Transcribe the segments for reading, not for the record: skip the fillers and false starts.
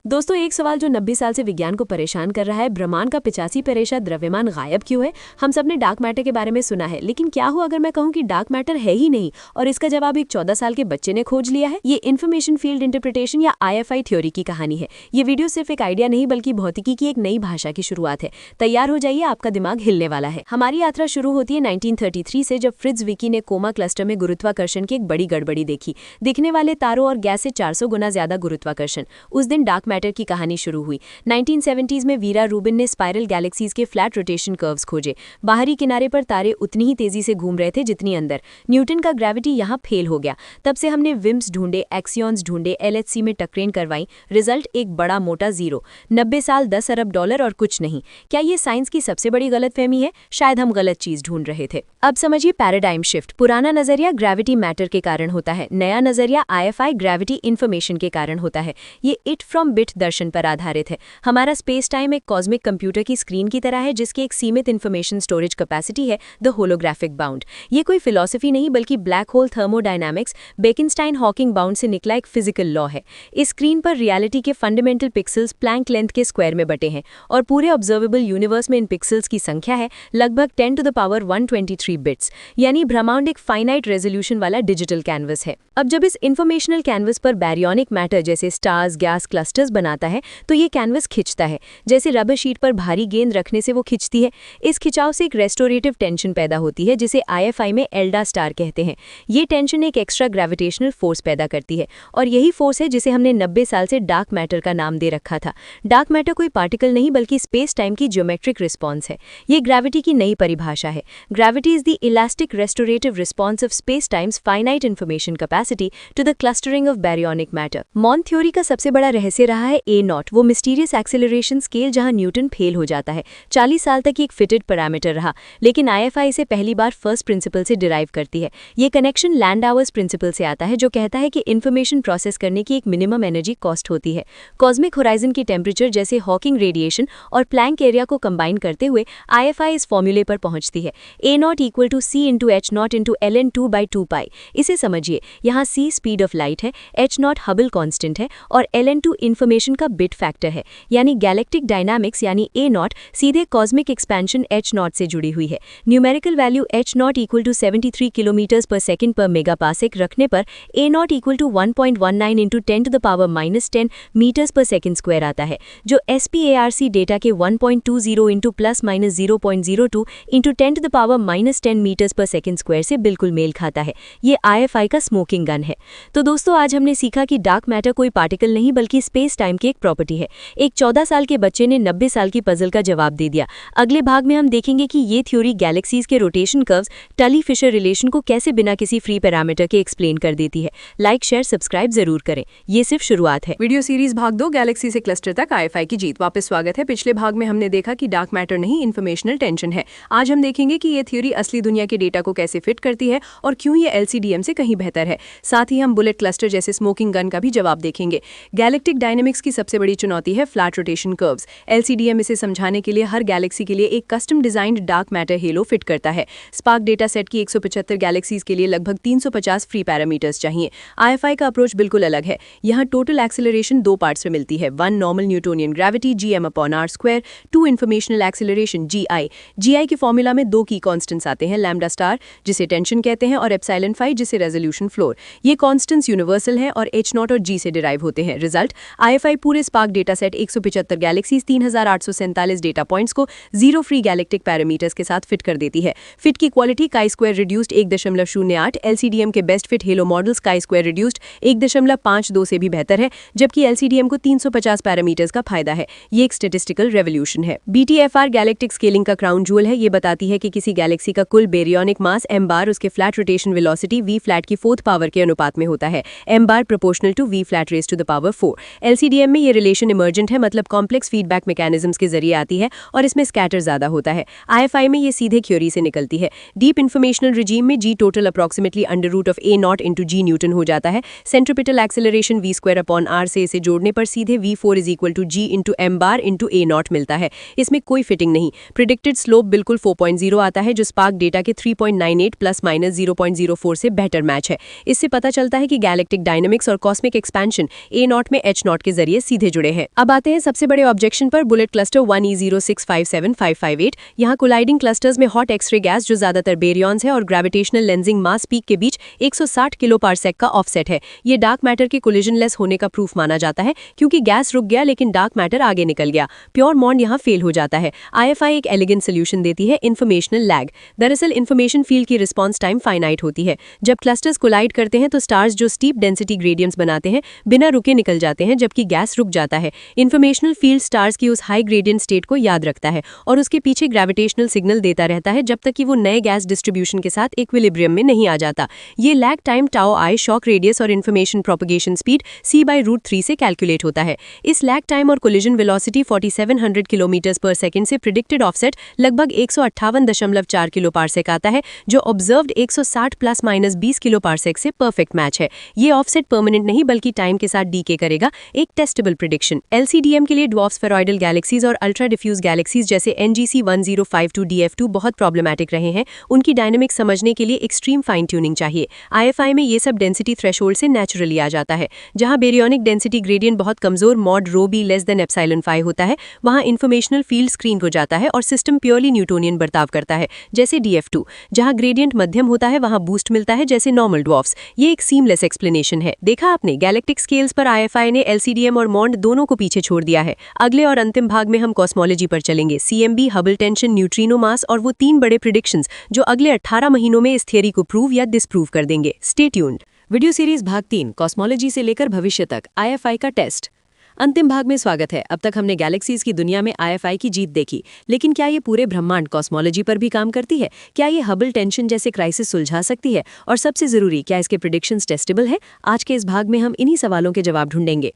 दोस्तों, एक सवाल जो 90 साल से विज्ञान को परेशान कर रहा है, ब्रह्मांड का 85% द्रव्यमान गायब क्यों है। हम सबने डार्क मैटर के बारे में सुना है, लेकिन क्या हो अगर मैं कहूं कि डार्क मैटर है ही नहीं और इसका जवाब एक 14 साल के बच्चे ने खोज लिया है। ये इन्फॉर्मेशन फील्ड इंटरप्रिटेशन या IFI थ्योरी की कहानी है। ये वीडियो सिर्फ एक आइडिया नहीं बल्कि भौतिकी की एक नई भाषा की शुरुआत है। तैयार हो जाइए, आपका दिमाग हिलने वाला है। हमारी यात्रा शुरू होती है 1933 से, जब फ्रिट्ज विकी ने कोमा क्लस्टर में गुरुत्वाकर्षण की एक बड़ी गड़बड़ी देखी। दिखने वाले तारों और गैस से 400 गुना ज्यादा गुरुत्वाकर्षण। उस दिन डार्क मैटर की कहानी शुरू हुई। 1970s में वीरा रूबिन ने स्पाइरल गैलेक्सीज के फ्लैट रोटेशन कर्व्स खोजे। बाहरी किनारे पर तारे उतनी ही तेजी से घूम रहे थे जितनी अंदर। न्यूटन का ग्रेविटी यहां फेल हो गया। तब से हमने विम्स ढूंढे, एक्सियॉन्स ढूंढे, LHC में टकरेन करवाई। रिजल्ट एक बड़ा मोटा जीरो। 90 साल, 10 अरब डॉलर और कुछ नहीं। क्या ये साइंस की सबसे बड़ी गलतफहमी है? शायद हम गलत चीज ढूंढ रहे थे। अब समझिए पैराडाइम शिफ्ट। पुराना नजरिया ग्रेविटी मैटर के कारण होता है, नया नजरिया IFI ग्रेविटी इंफॉर्मेशन के कारण होता है। ये इट फ्रॉम बिट दर्शन पर आधारित है। हमारा स्पेस टाइम एक कॉस्मिक कंप्यूटर की स्क्रीन की तरह है जिसकी एक सीमित इंफॉर्मेशन स्टोरेज कैपेसिटी है, द होलोग्राफिक बाउंड। ये कोई फिलॉसफी नहीं बल्कि black hole thermodynamics, Bekenstein Hawking bound से निकला एक फिजिकल लॉ है। इस स्क्रीन पर रियलिटी के फंडामेंटल पिक्सल्स प्लैंक लेंथ के स्क्वायर में बटे हैं और पूरे ऑब्जर्वेबल यूनिवर्स में इन पिक्सल्स की संख्या है लगभग 10 टू द पावर 123 बिट्स। यानी ब्रह्मांड एक फाइनाइट रेजोल्यूशन वाला डिजिटल कैनवस है। अब जब इस इंफॉर्मेशनल कैनवस पर बैरियोनिक मैटर जैसे स्टार्स, गैस, क्लस्टर्स बनाता है तो ये कैनवस खिंचता है, जैसे रबर शीट पर भारी गेंद रखने से वो खिंचती है। इस खिंचाव से एक रेस्टोरेटिव टेंशन पैदा होती है जिसे IFI में एल्डा स्टार कहते हैं। ये टेंशन एक एक्स्ट्रा ग्रेविटेशनल फोर्स पैदा करती है और यही फोर्स है जिसे हमने 90 साल से डार्क मैटर का नाम दे रखा था। डार्क मैटर कोई पार्टिकल नहीं बल्कि स्पेस टाइम की ज्योमेट्रिक रिस्पॉन्स है। ये ग्रेविटी की नई परिभाषा है। Gravity is the elastic restorative response of space time's finite information capacity to the clustering of baryonic matter. MOND theory का सबसे बड़ा रहस्य रहा है A0, वो मिस्टीरियस एक्सेलरेशन स्केल जहां न्यूटन फेल हो जाता है। 40 साल तक एक फिटेड पैरामीटर रहा, लेकिन IFI इसे पहली बार फर्स्ट प्रिंसिपल से डिराइव करती है। ये कनेक्शन लैंडआवर्स प्रिंसिपल से आता है जो कहता है कि इन्फॉर्मेशन प्रोसेस करने की एक मिनिमम एनर्जी कॉस्ट होती है। कॉस्मिक होराइजन की टेम्परेचर जैसे हॉकिंग रेडिएशन और प्लैंक एरिया को कंबाइन करते हुए IFI इस फॉर्मूले पर पहुंचती है, A0 equal to C into H0 into ln2/2π। इसे समझिए, यहाँ C स्पीड ऑफ लाइट है, H0 हबल कांस्टेंट है और ln2 इन्फॉर्मेशन का बिट फैक्टर है। यानी गैलेक्टिक डायनामिक्स यानी A0 सीधे कॉस्मिक एक्सपेंशन H0 से जुड़ी हुई है। Numerical value H0 equal to 73 kilometres पर सेकंड पर मेगापासेक रखने पर A0 equal to 1.19 into 10 to the power -10 metres पर सेकंड स्क्वायर आता है, जो SPARC डेटा के 1.20 into +-0.02 into 10 to the power -10 metres पर सेकंड स्क्वायर से बिल्कुल मेल खाता है। ये IFI का स्मोकिंग गन है। तो दोस्तों, आज हमने सीखा कि डार्क मैटर कोई पार्टिकल नहीं बल्कि स्पेस टाइम की एक प्रॉपर्टी है। एक 14 साल के बच्चे ने 90 साल की पजल का जवाब दे दिया। अगले भाग में हम देखेंगे कि ये थ्योरी गैलेक्सीज के रोटेशन कर्व्स, टली फिशर रिलेशन को कैसे बिना किसी फ्री पैरामीटर के एक्सप्लेन कर देती है। लाइक, शेयर, सब्सक्राइब जरूर करें। ये सिर्फ शुरुआत है। वीडियो सीरीज भाग 2, गैलेक्सी से क्लस्टर तक IFI की जीत। वापस स्वागत है। पिछले भाग में हमने देखा कि डार्क मैटर नहीं, इन्फॉर्मेशनल टेंशन है। आज हम देखेंगे कि ये थ्योरी असली दुनिया के डेटा को कैसे फिट करती है और क्यों ये LCDM से कहीं बेहतर है। साथ ही हम बुलेट क्लस्टर जैसे स्मोकिंग गन का भी जवाब देखेंगे। गैलेक्टिक डायनेमिक्स की सबसे बड़ी चुनौती है फ्लैट रोटेशन कर्व्स। LCDM इसे समझाने के लिए हर गैलेक्सी के लिए एक custom designed dark matter hello fit करता है। स्पार्क डेटा सेट की 175 गैलेक्सीज के लिए लगभग 350 फ्री पैरामीटर्स चाहिए। IFI का अप्रोच बिल्कुल अलग है। यहाँ टोटल एक्सेलरेशन 2 पार्ट्स में मिलती है। 1 normal Newtonian gravity Gm/r², 2 informational acceleration GI के फॉर्मूला में 2 की कॉन्स्टेंट्स आते हैं, लैम्डा स्टार जिसे टेंशन कहते हैं और एप्सिलॉन फाई जिसे रेजोल्यूशन फ्लोर। ये कॉन्स्टेंट्स यूनिवर्सल हैं और H0 और G से डिराइव होते हैं। रिजल्ट, IFI पूरे spark data set 175 galaxies 3847 data points को 0 फ्री गैलेक्टिक पैरामीटर्स के साथ फिट कर देती है। फिट की क्वालिटी chi² रिड्यूस्ड 1.08, LCDM के best fit hello models chi² reduced 1.52 से भी बेहतर है, जबकि LCDM को 350 पैरामीटर्स का फायदा है। ये एक स्टैटिस्टिकल रेवोल्यूशन है। BTFR गैलेक्टिक स्केलिंग का क्राउन जूल है। ये बताती है कि किसी गैलेक्सी का कुल बेरियोनिक मास m उसके flat rotation velocity v flat की 4th पावर के अनुपात में होता है, m proportional to v flat raise to the power 4। LCDM में ये रिलेशन इमर्जेंट है, मतलब कॉम्प्लेक्स फीडबैक मैकेनिज्म्स के जरिए आती है और इसमें स्कैटर ज्यादा होता है। IFI में ये सीधे थ्योरी से निकलती है। डीप इंफॉर्मेशनल रिजीम में G total approximately √ A0 into G Newton हो जाता है। सेंट्रिपिटल एक्सेलरेशन v²/r से इसे जोड़ने पर सीधे v4 is equal to G into m into A0 मिलता है। इसमें कोई फिटिंग नहीं। प्रिडिक्टेड स्लोप बिल्कुल 4.0 आता है, जो स्पार्क डेटा के 3.98 ±0.04 से बेहतर मैच है। इससे पता चलता है कि गैलेक्टिक डायनेमिक्स और कॉस्मिक एक्सपेंशन A0 में H0 के जरिए सीधे जुड़े हैं। अब आते हैं सबसे बड़े ऑब्जेक्शन पर, बुलेट क्लस्टर 1E0657558। यहाँ कोलाइडिंग क्लस्टर्स में हॉट एक्सरे गैस जो ज्यादातर बेरियॉन्स है और ग्रेविटेशनल लेंसिंग मास पीक के बीच 160 किलोपार्सेक का ऑफसेट है। ये डार्क मैटर के कोलिजनलेस होने का प्रूफ माना जाता है, क्योंकि गैस रुक गया लेकिन डार्क मैटर आगे निकल गया। प्योर मॉन्ड यहाँ फेल हो जाता है। IFI एक एलिगेंट सोल्यूशन देती है, इन्फॉर्मेशनल लैग। दरअसल इन्फॉर्मेशन फील्ड की रिस्पॉन्स टाइम फाइनाइट होती है। जब क्लस्टर्स कोलाइड करते हैं तो स्टार्स जो स्टीप डेंसिटी ग्रेडियंट्स बनाते हैं बिना रुके निकल जाते हैं, जबकि गैस रुक जाता है। इन्फॉर्मेशनल फील्ड स्टार्स की उस हाई ग्रेडियंट स्टेट को याद रखता है और उसके पीछे ग्रेविटेशनल सिग्नल देता रहता है जब तक कि वो नए गैस डिस्ट्रीब्यूशन के साथ इक्विलिब्रियम में नहीं आ जाता। ये लैग टाइम टाउ आई, शॉक रेडियस और इन्फॉर्मेशन प्रोपगेशन स्पीड c/√3 से कैलकुलेट होता है। इस लैग टाइम और कोलिजन वेलोसिटी 4700 किलोमीटर्स पर सेकंड से प्रिडिक्टेड ऑफसेट लगभग 158.4 किलोपार्सेक आता है, जो ऑब्जर्व्ड 160 ± 20 किलोपार्सेक से परफेक्ट मैच है। ये ऑफसेट परमानेंट नहीं बल्कि टाइम के साथ डीके करेगा, एक टेस्टेबल प्रिडिक्शन। LCDM के लिए ड्वार्फ स्फेरॉइडल गैलेक्सीज और अल्ट्रा डिफ्यूज गैलेक्सीज जैसे NGC 1052 DF2 बहुत प्रॉब्लमैटिक रहे हैं। उनकी डायनेमिक्स समझने के लिए एक्सट्रीम फाइन ट्यूनिंग चाहिए। IFI में ये सब डेंसिटी थ्रेशोल्ड से नेचुरली आ जाता है। जहां बेरियोनिक डेंसिटी ग्रेडियंट बहुत कमजोर mod rho b less than epsilon 5 होता है, वहां इन्फॉर्मेशनल फील्ड स्क्रीन हो जाता है और सिस्टम प्योरली न्यूटोनियन बर्ताव करता है, जैसे DF2। जहां ग्रेडियंट मध्यम होता है वहां बूस्ट मिलता है, जैसे नॉर्मल ड्वार्फ्स। ये एक सीमलेस एक्सप्लेनेशन है। देखा आपने, गैलेक्टिक स्केल्स पर IFI ने LCDM और मॉन्ड दोनों को पीछे छोड़ दिया है। अगले और अंतिम भाग में हम कॉस्मोलॉजी पर चलेंगे, CMB, हबल टेंशन, न्यूट्रिनो मास और वो 3 बड़े प्रिडिक्शंस जो अगले 18 महीनों में इस थियरी को प्रूव या डिसप्रूव कर देंगे। Stay tuned. वीडियो सीरीज भाग 3, कॉस्मोलॉजी से लेकर भविष्य तक, IFI का टेस्ट। अंतिम भाग में स्वागत है। अब तक हमने गैलेक्सीज की दुनिया में IFI की जीत देखी, लेकिन क्या ये पूरे ब्रह्मांड कॉस्मोलॉजी पर भी काम करती है? क्या ये हबल टेंशन जैसे क्राइसिस सुलझा सकती है? और सबसे जरूरी, क्या इसके प्रेडिक्शंस टेस्टेबल है? आज के इस भाग में हम इन्हीं सवालों के जवाब ढूंढेंगे।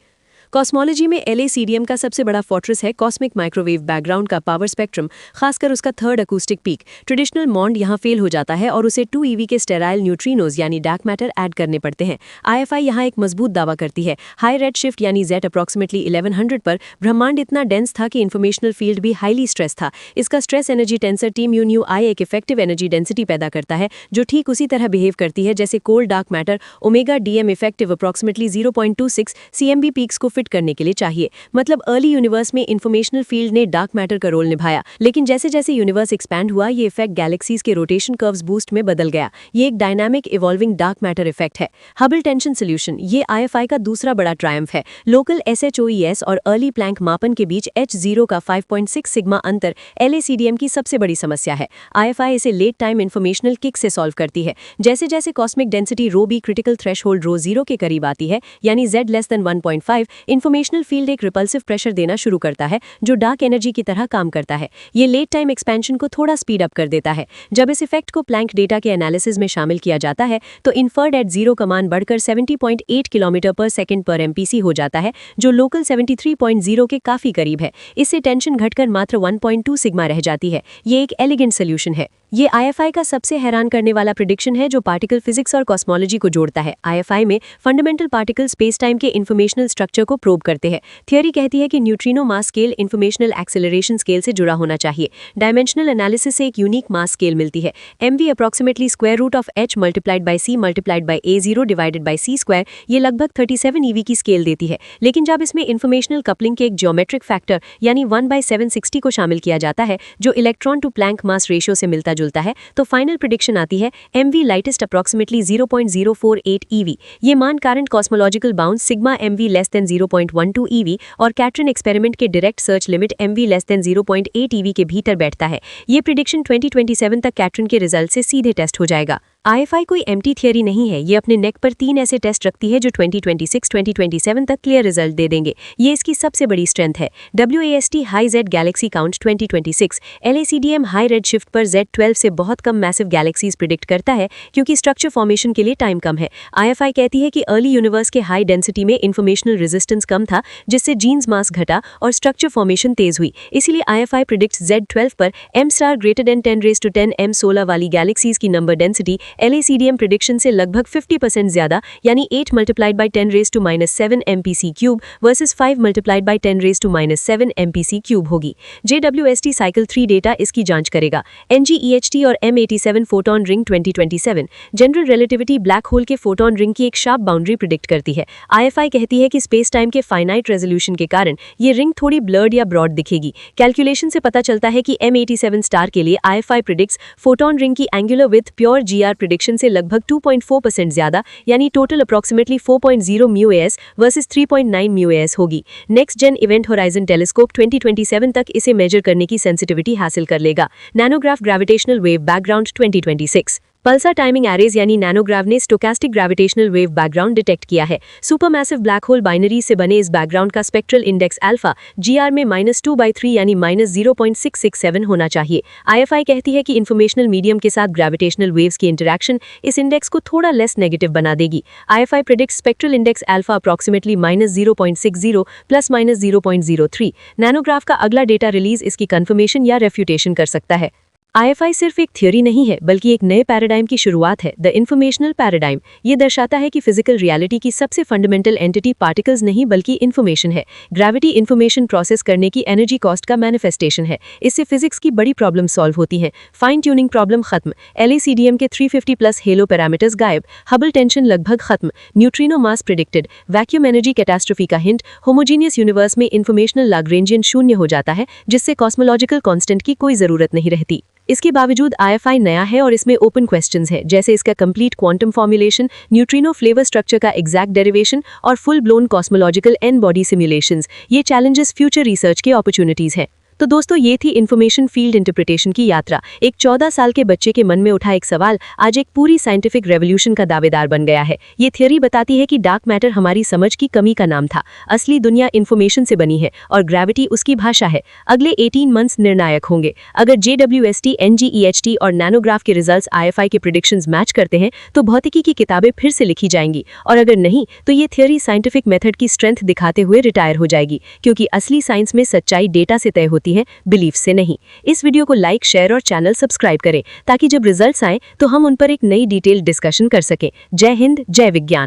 कॉस्मोलॉजी में LACDM का सबसे बड़ा फोर्ट्रेस है कॉस्मिक माइक्रोवेव बैकग्राउंड का पावर स्पेक्ट्रम, खासकर उसका थर्ड अकूस्टिक पीक। ट्रेडिशनल मॉन्ड यहाँ फेल हो जाता है और उसे 2 EV के स्टेराइल न्यूट्रिनोज यानी डार्क मैटर ऐड करने पड़ते हैं। IFI यहाँ एक मजबूत दावा करती है। हाई रेड शिफ्ट यानी Z अप्रॉक्सीमेटली 1100 पर ब्रह्मांड इतना डेंस था कि इन्फॉर्मेशनल फील्ड भी हाईली स्ट्रेस था। इसका स्ट्रेस एनर्जी टेंसर TMU/I एक इफेक्टिव एनर्जी डेंसिटी पैदा करता है जो ठीक उसी तरह बिहेव करती है जैसे cold dark matter. Omega DM effective approximately 0.26 CMB peaks को फिट करने के लिए चाहिए। मतलब अर्ली यूनिवर्स में इंफॉर्मेशनल फील्ड ने डार्क मैटर का रोल निभाया, लेकिन जैसे जैसे यूनिवर्स एक्सपैंड हुआ ये इफेक्ट गैलेक्सीज के रोटेशन कर्व्स बूस्ट में बदल गया। ये एक dynamic evolving dark matter effect है। हबल टेंशन सोल्यूशन, ये IFI का दूसरा बड़ा ट्रायम्फ है। लोकल SHOES और अर्ली प्लैंक मापन के बीच H0 का 5.6 सिग्मा अंतर LACDM की सबसे बड़ी समस्या है। IFI इसे लेट टाइम इंफॉर्मेशनल किक से सॉल्व करती है। जैसे जैसे cosmic density rho b critical threshold rho 0 के करीब आती है, यानी Z less than 1.5, informational field एक रिपल्सिव प्रेशर देना शुरू करता है जो डार्क एनर्जी की तरह काम करता है। ये लेट टाइम एक्सपेंशन को थोड़ा स्पीड अप कर देता है। जब इस इफेक्ट को प्लैंक डेटा के एनालिसिस में शामिल किया जाता है तो इन्फर्ड एट 0 का मान बढ़कर 70.8 किलोमीटर पर सेकंड पर MPC हो जाता है, जो लोकल 73.0 के काफी करीब है। इससे टेंशन घटकर मात्र 1.2 सिग्मा रह जाती है। ये एक एलिगेंट सोल्यूशन है। ये IFI का सबसे हैरान करने वाला प्रेडिक्शन है जो पार्टिकल फिजिक्स और कॉस्मोलॉजी को जोड़ता है। IFI में फंडामेंटल पार्टिकल स्पेस टाइम के इंफॉर्मेशनल स्ट्रक्चर को प्रोब करते हैं। थियरी कहती है कि neutrino mass scale informational acceleration scale से जुड़ा होना चाहिए। डायमेंशनल एनालिसिस से एक यूनिक मास स्केल मिलती है, MV approximately square root of H multiplied by C multiplied by A0 divided by C square. ये लगभग 37 EV की स्केल देती है। लेकिन जब इसमें इंफॉर्मेशनल कपलिंग के एक ज्योमेट्रिक फैक्टर यानी 1/760 को शामिल किया जाता है जो electron to Planck mass ratio से मिलता जुलता है, तो फाइनल प्रेडिक्शन आती है MV लाइटेस्ट अप्रॉक्सीमेटली 0.048 EV। ये मान current cosmological bound sigma MV less than 0.12 EV और कैट्रिन एक्सपेरिमेंट के direct search limit MV less than 0.8 EV के भीतर बैठता है। ये प्रेडिक्शन 2027 तक कैट्रिन के रिजल्ट से सीधे टेस्ट हो जाएगा। IFI कोई एम्प्टी थियरी नहीं है। ये अपने नेक पर 3 ऐसे टेस्ट रखती है जो 2026-2027 तक क्लियर रिजल्ट दे देंगे। ये इसकी सबसे बड़ी स्ट्रेंथ है। WAST high Z Galaxy count 2026, LACDM high red shift पर Z12 से बहुत कम मैसिव गैलेक्सीज प्रिडिक्ट करता है क्योंकि स्ट्रक्चर फॉर्मेशन के लिए टाइम कम है। IFI कहती है कि अर्ली यूनिवर्स के हाई डेंसिटी में इंफॉर्मेशनल रेजिस्टेंस कम था, जिससे जीन्स मास घटा और स्ट्रक्चर फॉर्मेशन तेज हुई। इसीलिए IFI प्रिडिक्ट्स Z12 पर M* greater than 10⁻10 M16 वाली गैलेक्सीज की नंबर डेंसिटी LACDM प्रिडिक्शन से लगभग 50% ज्यादा यानी 8 multiplied by 10⁻⁷ MPC cube versus 5 multiplied by 10⁻⁷ MPC cube होगी। JWST साइकिल 3 डेटा इसकी जांच करेगा। NGEHT और M87 photon ring 2027 general relativity black hole के फोटॉन रिंग की एक शार्प बाउंड्री प्रिडिक्ट करती है। IFI कहती है कि स्पेस टाइम के फाइनाइट रेजोल्यूशन के कारण ये रिंग थोड़ी ब्लर्ड या ब्रॉड दिखेगी। कैलकुलेशन से पता चलता है कि M87 स्टार के लिए IFI प्रिडिक्ट्स फोटॉन रिंग की angular width pure GR prediction से लगभग 2.4% ज्यादा यानी total approximately 4.0 μAS versus 3.9 μAS होगी। Next gen event horizon telescope 2027 तक इसे मेजर करने की सेंसिटिविटी हासिल कर लेगा। NANOGrav gravitational wave background 2026 pulsar timing arrays यानी नैनोग्राव ने stochastic gravitational wave background detect किया है। सुपरमैसिव ब्लैक होल बाइनरी से बने इस बैकग्राउंड का स्पेक्ट्रल इंडेक्स अल्फा GR में -2/3 यानी -0.667 होना चाहिए। IFI कहती है कि इंफॉर्मेशनल मीडियम के साथ ग्रेविटेशनल वेव्स की इंटरैक्शन इस इंडेक्स को थोड़ा लेस नेगेटिव बना देगी। IFI predicts spectral index alpha approximately -0.60 +-0.03। नैनोग्राफ का अगला डेटा रिलीज इसकी कंफर्मेशन या रेफ्यूटेशन कर सकता है। IFI सिर्फ एक थ्योरी नहीं है बल्कि एक नए पैराडाइम की शुरुआत है, द इन्फॉर्मेशनल पैराडाइम। ये दर्शाता है कि फिजिकल रियलिटी की सबसे फंडामेंटल एंटिटी पार्टिकल्स नहीं बल्कि इन्फॉर्मेशन है। ग्रेविटी इन्फॉर्मेशन प्रोसेस करने की एनर्जी कॉस्ट का मैनिफेस्टेशन है। इससे फिजिक्स की बड़ी प्रॉब्लम सॉल्व होती हैं। फाइन ट्यूनिंग प्रॉब्लम खत्म, LACDM के 350+ हेलो पैरामीटर्स गायब, हबल टेंशन लगभग खत्म, न्यूट्रिनो मास प्रिडिक्टेड, वैक्यूम एनर्जी कैटास्ट्रोफी का हिंट, होमोजीनियस यूनिवर्स में इन्फॉर्मेशनल लाग्रेंजियन शून्य हो जाता है जिससे कॉस्मोलॉजिकल कांस्टेंट की कोई जरूरत नहीं रहती। इसके बावजूद IFI नया है और इसमें ओपन क्वेश्चंस है, जैसे इसका complete quantum formulation, neutrino flavour structure का एग्जैक्ट डेरिवेशन और full blown cosmological N body simulations. ये चैलेंजेस फ्यूचर रिसर्च के अपॉर्चुनिटीज हैं। तो दोस्तों, ये थी इन्फॉर्मेशन फील्ड इंटरप्रिटेशन की यात्रा। एक 14 साल के बच्चे के मन में उठा एक सवाल आज एक पूरी साइंटिफिक रेवोल्यूशन का दावेदार बन गया है। ये थ्योरी बताती है कि डार्क मैटर हमारी समझ की कमी का नाम था। असली दुनिया इन्फॉर्मेशन से बनी है और ग्रेविटी उसकी भाषा है। अगले 18 मंथ्स निर्णायक होंगे। अगर JWST, NGEHT और नैनोग्राफ के रिजल्ट्स IFI के प्रिडिक्शंस मैच करते हैं तो भौतिकी की किताबें फिर से लिखी जाएंगी, और अगर नहीं तो ये थ्योरी साइंटिफिक मेथड की स्ट्रेंथ दिखाते हुए रिटायर हो जाएगी, क्योंकि असली साइंस में सच्चाई डेटा से तय होती है, बिलीफ से नहीं। इस वीडियो को लाइक, शेयर और चैनल सब्सक्राइब करें ताकि जब रिजल्ट्स आएं तो हम उन पर एक नई डिटेल डिस्कशन कर सकें। जय हिंद, जय विज्ञान।